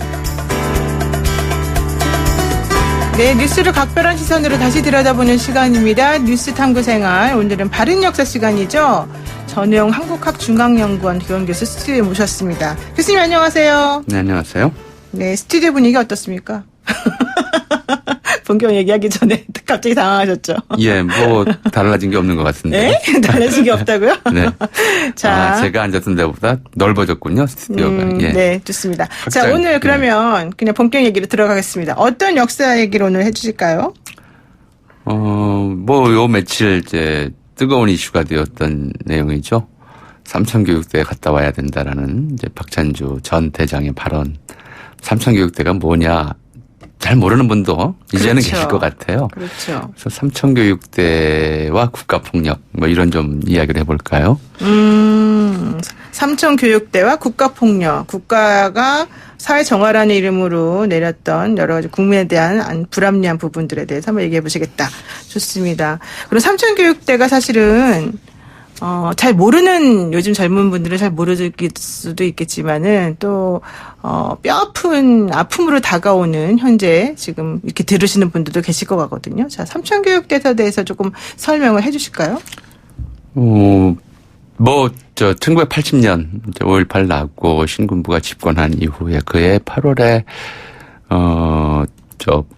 네, 뉴스를 각별한 시선으로 다시 들여다보는 시간입니다. 뉴스 탐구 생활. 오늘은 바른 역사 시간이죠. 전우영 한국학중앙연구원 교원교수 스튜디오에 모셨습니다. 교수님 안녕하세요. 네, 안녕하세요. 네, 스튜디오 분위기 어떻습니까? 본격 얘기하기 전에 갑자기 당황하셨죠? 예, 뭐 달라진 게 없는 것 같은데. 네? 달라진 게 없다고요? 네. 자, 제가 앉았던 데보다 넓어졌군요, 스튜디오가. 예. 네, 좋습니다. 자, 각자, 오늘 예. 그러면 그냥 본격 얘기로 들어가겠습니다. 어떤 역사 얘기를 오늘 해주실까요? 뭐 요 며칠 이제 뜨거운 이슈가 되었던 내용이죠. 삼천교육대에 갔다 와야 된다라는 이제 박찬주 전 대장의 발언. 삼천교육대가 뭐냐? 잘 모르는 분도 이제는 그렇죠. 계실 것 같아요. 그렇죠. 그래서 삼천교육대와 국가폭력 뭐 이런 좀 이야기를 해볼까요? 삼천교육대와 국가폭력. 국가가 사회정화라는 이름으로 내렸던 여러 가지 국민에 대한 불합리한 부분들에 대해서 한번 얘기해 보시겠다. 좋습니다. 그리고 삼천교육대가 사실은 잘 모르는 요즘 젊은 분들은 잘 모를 수도 있겠지만은 또 뼈아픈 아픔으로 다가오는 현재 지금 이렇게 들으시는 분들도 계실 것 같거든요. 자, 삼천교육대에 대해서 조금 설명을 해주실까요? 1980년 5.18 나고 신군부가 집권한 이후에 그해 8월에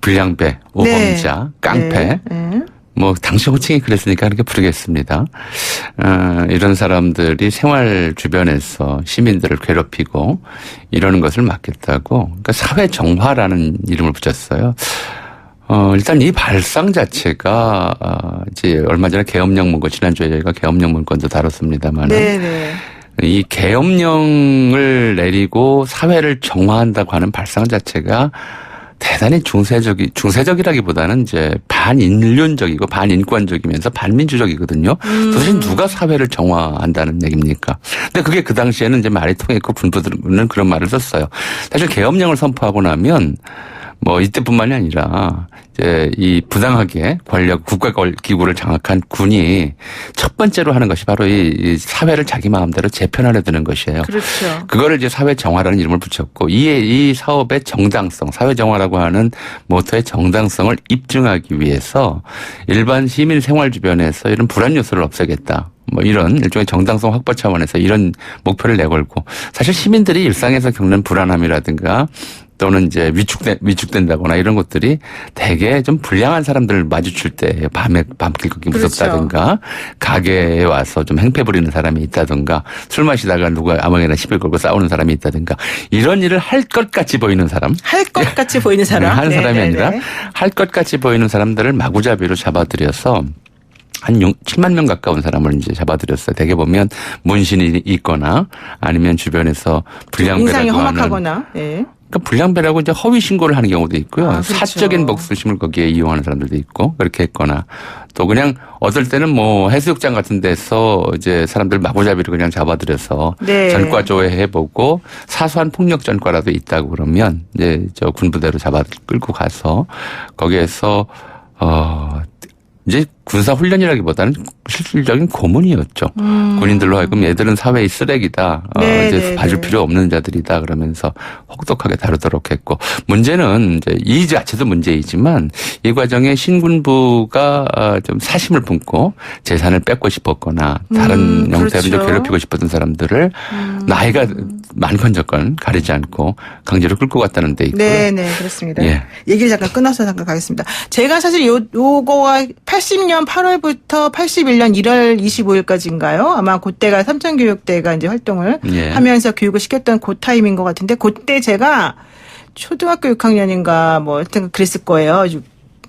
불량배, 오범자, 깡패. 네. 뭐 당시 호칭이 그랬으니까 그렇게 부르겠습니다. 이런 사람들이 생활 주변에서 시민들을 괴롭히고 이러는 것을 막겠다고 그러니까 사회 정화라는 이름을 붙였어요. 일단 이 발상 자체가 이제 얼마 전에 계엄령 문건 지난주에 저희가 계엄령 문건도 다뤘습니다만 네네. 이 계엄령을 내리고 사회를 정화한다고 하는 발상 자체가 대단히 중세적이라기보다는 이제 반인륜적이고 반인권적이면서 반민주적이거든요. 도대체 누가 사회를 정화한다는 얘기입니까? 근데 그게 그 당시에는 이제 말이 통했고 분부들은 그런 말을 썼어요. 사실 계엄령을 선포하고 나면 뭐 이때뿐만이 아니라 이제 이 부당하게 국가 기구를 장악한 군이 첫 번째로 하는 것이 바로 이 사회를 자기 마음대로 재편하려 드는 것이에요. 그렇죠. 그거를 이제 사회 정화라는 이름을 붙였고 이 사업의 정당성, 사회 정화라고 하는 모토의 정당성을 입증하기 위해서 일반 시민 생활 주변에서 이런 불안 요소를 없애겠다. 뭐 이런 일종의 정당성 확보 차원에서 이런 목표를 내걸고 사실 시민들이 일상에서 겪는 불안함이라든가 또는 이제 위축된다거나 이런 것들이 대개 좀 불량한 사람들을 마주칠 때 밤길 걷기 무섭다든가 그렇죠. 가게에 와서 좀 행패 부리는 사람이 있다든가 술 마시다가 누가 아무에게나 시비 걸고 싸우는 사람이 있다든가 이런 일을 할 것 같이 보이는 사람. 할 것 같이 보이는 사람. 하는 사람이 네네네. 아니라 할 것 같이 보이는 사람들을 마구잡이로 잡아들여서 한 7만 명 가까운 사람을 이제 잡아들였어요. 대개 보면 문신이 있거나 아니면 주변에서 불량배라고 인상이 하는. 험악하거나. 네. 그러니까 불량배라고 이제 허위 신고를 하는 경우도 있고요. 그렇죠. 사적인 복수심을 거기에 이용하는 사람들도 있고 그렇게 했거나 또 그냥 어떨 때는 뭐 해수욕장 같은 데서 이제 사람들 마구잡이로 그냥 잡아들여서 네. 전과 조회해보고 사소한 폭력 전과라도 있다고 그러면 이제 저 군부대로 끌고 가서 거기에서 이제 군사 훈련이라기보다는 실질적인 고문이었죠. 군인들로 하여금 얘들은 사회의 쓰레기다. 네, 이제 네, 봐줄 네. 필요 없는 자들이다 그러면서 혹독하게 다루도록 했고 문제는 이제 이 자체도 문제이지만 이 과정에 신군부가 좀 사심을 품고 재산을 뺏고 싶었거나 다른 형태로 그렇죠. 이제 괴롭히고 싶었던 사람들을 나이가 많건적건 가리지 않고 강제로 끌고 갔다는 데 있고요. 네, 네, 그렇습니다. 예. 얘기를 잠깐 끊어서 잠깐 가겠습니다. 제가 사실 요거가 80년 8월부터 81년 1월 25일까지인가요? 아마 그때가 삼천교육대가 이제 활동을 예. 하면서 교육을 시켰던 그 타임인 것 같은데 그때 제가 초등학교 6학년인가 뭐 하여튼 그랬을 거예요.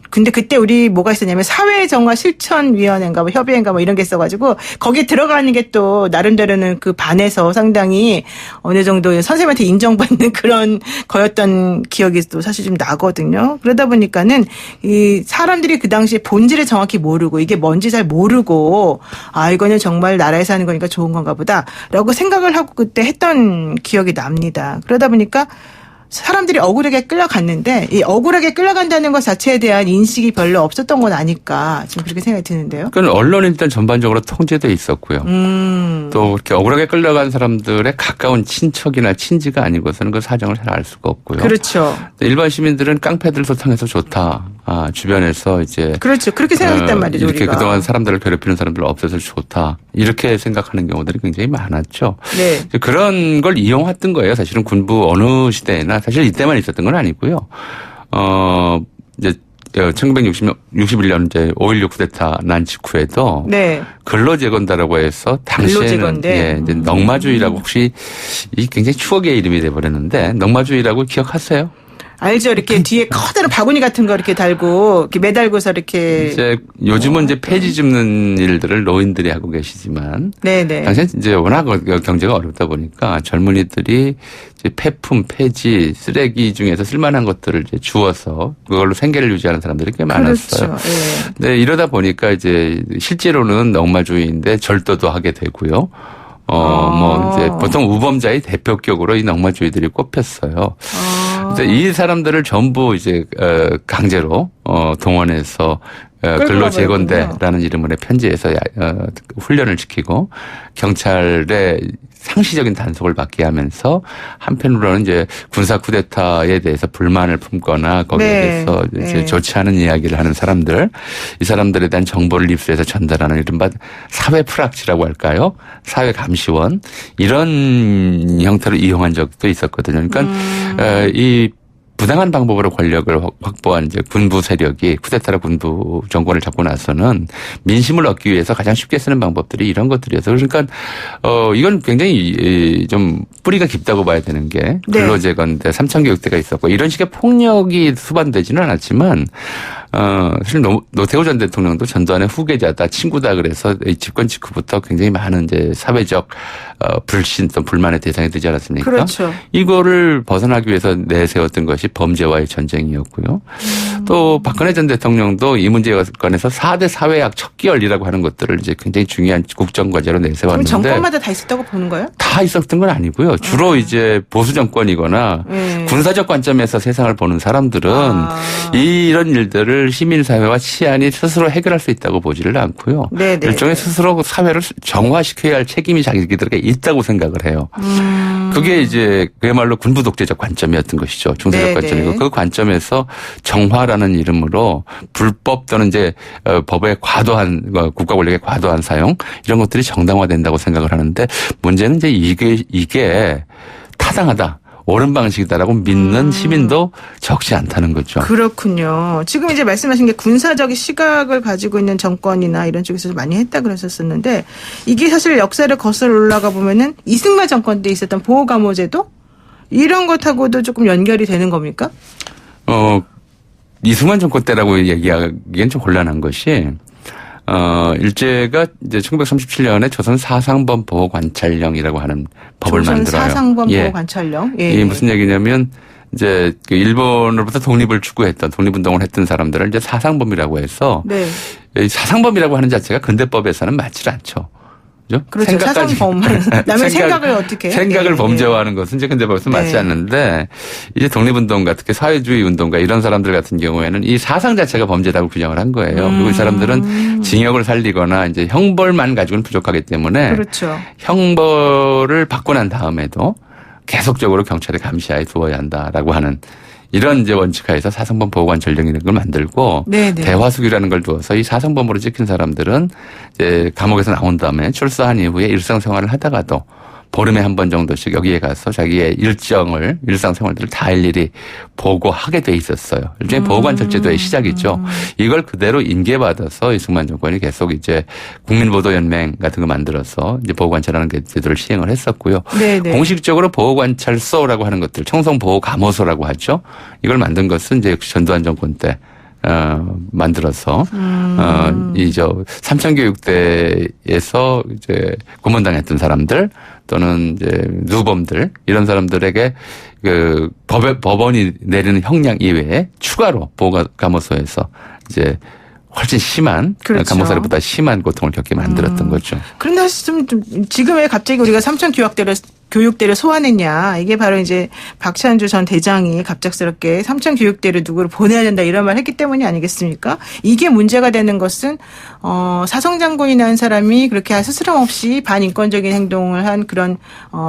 근데 그때 우리 뭐가 있었냐면 사회정화실천위원회인가 뭐 협의회인가 뭐 이런 게 있어가지고 거기에 들어가는 게 또 나름대로는 그 반에서 상당히 어느 정도 선생님한테 인정받는 그런 거였던 기억이 또 사실 좀 나거든요. 그러다 보니까는 이 사람들이 그 당시에 본질을 정확히 모르고 이게 뭔지 잘 모르고 이거는 정말 나라에서 하는 거니까 좋은 건가 보다라고 생각을 하고 그때 했던 기억이 납니다. 그러다 보니까 사람들이 억울하게 끌려갔는데 이 억울하게 끌려간다는 것 자체에 대한 인식이 별로 없었던 건 아닐까 지금 그렇게 생각이 드는데요. 그건 언론은 일단 전반적으로 통제돼 있었고요. 또 이렇게 억울하게 끌려간 사람들의 가까운 친척이나 친지가 아니고서는 그 사정을 잘 알 수가 없고요. 그렇죠. 일반 시민들은 깡패들 소탕해서 좋다. 주변에서 이제 그렇죠. 그렇게 생각했단 말이죠. 이렇게 우리가. 그동안 사람들을 괴롭히는 사람들을 없애서 좋다. 이렇게 생각하는 경우들이 굉장히 많았죠. 네. 그런 걸 이용했던 거예요. 사실은 군부 어느 시대나 사실 이때만 있었던 건 아니고요. 이제 1961년 이제 5.16 쿠데타 난 직후에도 네. 근로재건다라고 해서 당시에는 근로재건대. 이제 넉마주의라고 혹시 이 굉장히 추억의 이름이 돼 버렸는데 넉마주의라고 기억하세요? 알죠. 이렇게 뒤에 커다란 바구니 같은 거 이렇게 달고 이렇게 매달고서 이렇게 이제 요즘은 이제 폐지 줍는 일들을 노인들이 하고 계시지만 네네. 당시엔 이제 워낙 경제가 어렵다 보니까 젊은이들이 이제 폐품, 폐지, 쓰레기 중에서 쓸만한 것들을 이제 주워서 그걸로 생계를 유지하는 사람들이 꽤 많았어요. 그렇죠. 예. 네, 이러다 보니까 이제 실제로는 넉마주의인데 절도도 하게 되고요. 뭐 이제 보통 우범자의 대표격으로 이 넉마주의들이 꼽혔어요. 근데 이 사람들을 전부 이제 강제로 동원해서 근로재건대라는 이름으로 편지해서 훈련을 시키고 경찰의 상시적인 단속을 받게 하면서 한편으로는 이제 군사 쿠데타에 대해서 불만을 품거나 거기에 네. 대해서 이제 네. 좋지 않은 이야기를 하는 사람들, 이 사람들에 대한 정보를 입수해서 전달하는 이른바 사회 프락치라고 할까요? 사회 감시원 이런 형태로 이용한 적도 있었거든요. 그러니까 이 부당한 방법으로 권력을 확보한 이제 군부 세력이 쿠데타라 군부 정권을 잡고 나서는 민심을 얻기 위해서 가장 쉽게 쓰는 방법들이 이런 것들이어서 그러니까 이건 굉장히 좀 뿌리가 깊다고 봐야 되는 게 근로재건대, 삼천교육대가 있었고 이런 식의 폭력이 수반되지는 않았지만 사실 노태우 전 대통령도 전두환의 후계자다, 친구다 그래서 집권 직후부터 굉장히 많은 이제 사회적 불신 또 불만의 대상이 되지 않았습니까? 그렇죠. 이거를 벗어나기 위해서 내세웠던 것이 범죄와의 전쟁이었고요. 또 박근혜 전 대통령도 이 문제에 관해서 4대 사회학 척기열이라고 하는 것들을 이제 굉장히 중요한 국정과제로 그럼 내세웠는데 정권마다 다 있었다고 보는 거예요? 다 있었던 건 아니고요. 주로 이제 보수 정권이거나 군사적 관점에서 세상을 보는 사람들은 이런 일들을 시민사회와 치안이 스스로 해결할 수 있다고 보지를 않고요. 네네. 일종의 스스로 사회를 정화시켜야 할 책임이 자기들에게 있다고 생각을 해요. 그게 이제 그야말로 군부 독재적 관점이었던 것이죠. 중세적 네네. 관점이고 그 관점에서 정화라는 이름으로 불법 또는 이제 법의 과도한 국가 권력의 과도한 사용 이런 것들이 정당화된다고 생각을 하는데 문제는 이제 이게 타당하다. 옳은 방식이다라고 믿는 시민도 적지 않다는 거죠. 그렇군요. 지금 이제 말씀하신 게 군사적 시각을 가지고 있는 정권이나 이런 쪽에서 많이 했다 그랬었는데 이게 사실 역사를 거슬러 올라가 보면은 이승만 정권 때 있었던 보호감호제도 이런 것하고도 조금 연결이 되는 겁니까? 이승만 정권 때라고 얘기하기엔 좀 곤란한 것이 일제가 이제 1937년에 조선 사상범 보호 관찰령이라고 하는 법을 조선 만들어요. 사상범 예. 보호 관찰령. 예. 이게 무슨 얘기냐면 이제 그 일본으로부터 독립을 추구했던 독립운동을 했던 사람들을 이제 사상범이라고 해서 네. 이 사상범이라고 하는 자체가 근대법에서는 맞지 않죠. 그죠? 그렇죠. 사상범. 남의 생각을 어떻게. 생각을 예. 범죄화하는 것은 이제 근대법에서 네. 맞지 않는데 이제 독립운동가 특히 사회주의 운동가 이런 사람들 같은 경우에는 이 사상 자체가 범죄라고 규정을 한 거예요. 그리고 이 사람들은 징역을 살리거나 이제 형벌만 가지고는 부족하기 때문에 그렇죠. 형벌을 받고 난 다음에도 계속적으로 경찰의 감시하에 두어야 한다라고 하는 이런 이제 원칙하에서 사상범 보호관 전령이라는 걸 만들고 네네. 대화수기라는 걸 두어서 이 사상범으로 찍힌 사람들은 이제 감옥에서 나온 다음에 출소한 이후에 일상생활을 하다가도 보름에 한 번 정도씩 여기에 가서 자기의 일상생활들을 다 일일이 보고하게 돼 있었어요. 일종의 보호관찰제도의 시작이죠. 이걸 그대로 인계받아서 이승만 정권이 계속 이제 국민보도연맹 같은 거 만들어서 이제 보호관찰하는 제도를 시행을 했었고요. 네네. 공식적으로 보호관찰소라고 하는 것들, 청송보호감호소라고 하죠. 이걸 만든 것은 이제 역시 전두환 정권 때 만들어서 삼천교육대에서 이제 고문당했던 사람들 또는 이제 누범들 이런 사람들에게 그 법원이 내리는 형량 이외에 추가로 보호감호소에서 이제 훨씬 심한 그렇죠. 감옥살이보다 심한 고통을 겪게 만들었던 거죠. 그런데 좀 지금 왜 갑자기 우리가 삼천교육대를 소환했냐. 이게 바로 이제 박찬주 전 대장이 갑작스럽게 삼천교육대를 누구를 보내야 된다 이런 말 했기 때문이 아니겠습니까? 이게 문제가 되는 것은 사성장군이나 한 사람이 그렇게 스스럼 없이 반인권적인 행동을 한 그런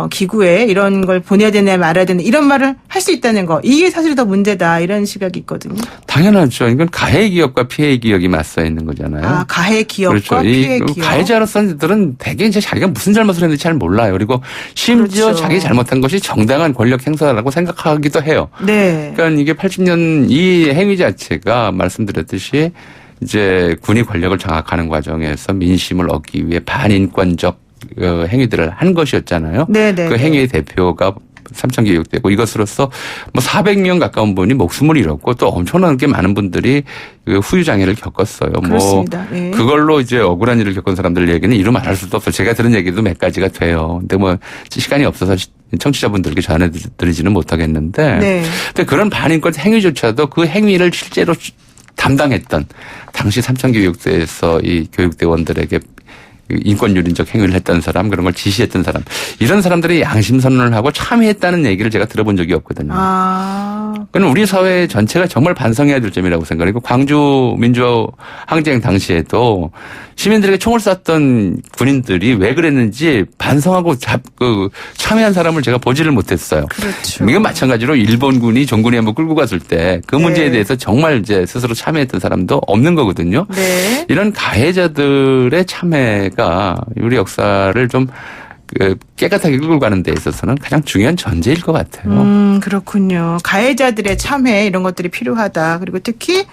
기구에 이런 걸 보내야 되냐 말아야 되냐 이런 말을 할 수 있다는 거. 이게 사실 더 문제다 이런 시각이 있거든요. 당연하죠. 이건 가해 기업과 피해 기업이 맞서 있는 거잖아요. 아, 가해 기업과 그렇죠. 피해 기업. 가해자로서는 대개 이제 자기가 무슨 잘못을 했는지 잘 몰라요. 그리고 심지어 그렇죠. 자기 잘못한 것이 정당한 권력 행사라고 생각하기도 해요. 네. 그러니까 이게 80년 이 행위 자체가 말씀드렸듯이 이제 군이 권력을 장악하는 과정에서 민심을 얻기 위해 반인권적 행위들을 한 것이었잖아요. 네네. 그 행위의 대표가 삼천교육대고 이것으로서 뭐 400명 가까운 분이 목숨을 잃었고 또 엄청나게 많은 분들이 그 후유장애를 겪었어요. 그렇습니다. 뭐 예. 그걸로 이제 억울한 일을 겪은 사람들 얘기는 이루 말할 수도 없어요. 제가 들은 얘기도 몇 가지가 돼요. 근데 뭐 시간이 없어서 청취자분들께 전해드리지는 못하겠는데. 네. 근데 그런 반인권 행위조차도 그 행위를 실제로 담당했던 당시 삼천교육대에서 이 교육대원들에게 인권유린적 행위를 했던 사람, 그런 걸 지시했던 사람, 이런 사람들이 양심선언을 하고 참여했다는 얘기를 제가 들어본 적이 없거든요. 그건 우리 사회 전체가 정말 반성해야 될 점이라고 생각하고, 광주 민주항쟁 당시에도 시민들에게 총을 쐈던 군인들이 왜 그랬는지 반성하고 참여한 사람을 제가 보지를 못했어요. 그렇죠. 이건 마찬가지로 일본군이 종군이 한번 끌고 갔을 때 그 문제에 네. 대해서 정말 이제 스스로 참여했던 사람도 없는 거거든요. 네. 이런 가해자들의 참여가 우리 역사를 좀 깨끗하게 끌고 가는 데 있어서는 가장 중요한 전제일 것 같아요. 그렇군요. 가해자들의 참여 이런 것들이 필요하다. 그리고 특히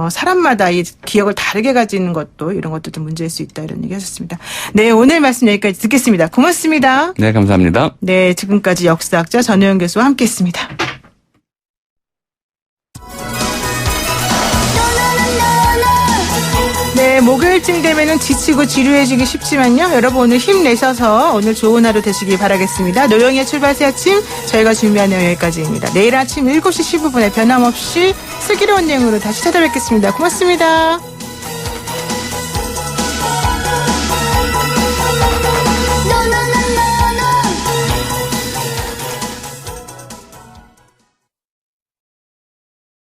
사람마다 이 기억을 다르게 가지는 것도 이런 것들도 문제일 수 있다 이런 얘기 하셨습니다. 네, 오늘 말씀 여기까지 듣겠습니다. 고맙습니다. 네, 감사합니다. 네, 지금까지 역사학자 전혜영 교수와 함께했습니다. 네, 목요일쯤 되면은 지치고 지루해지기 쉽지만요. 여러분 오늘 힘내셔서 오늘 좋은 하루 되시길 바라겠습니다. 노영의 출발 새 아침 저희가 준비한 내용 여기까지입니다. 내일 아침 7시 15분에 변함없이 슬기로운 내용으로 다시 찾아뵙겠습니다. 고맙습니다.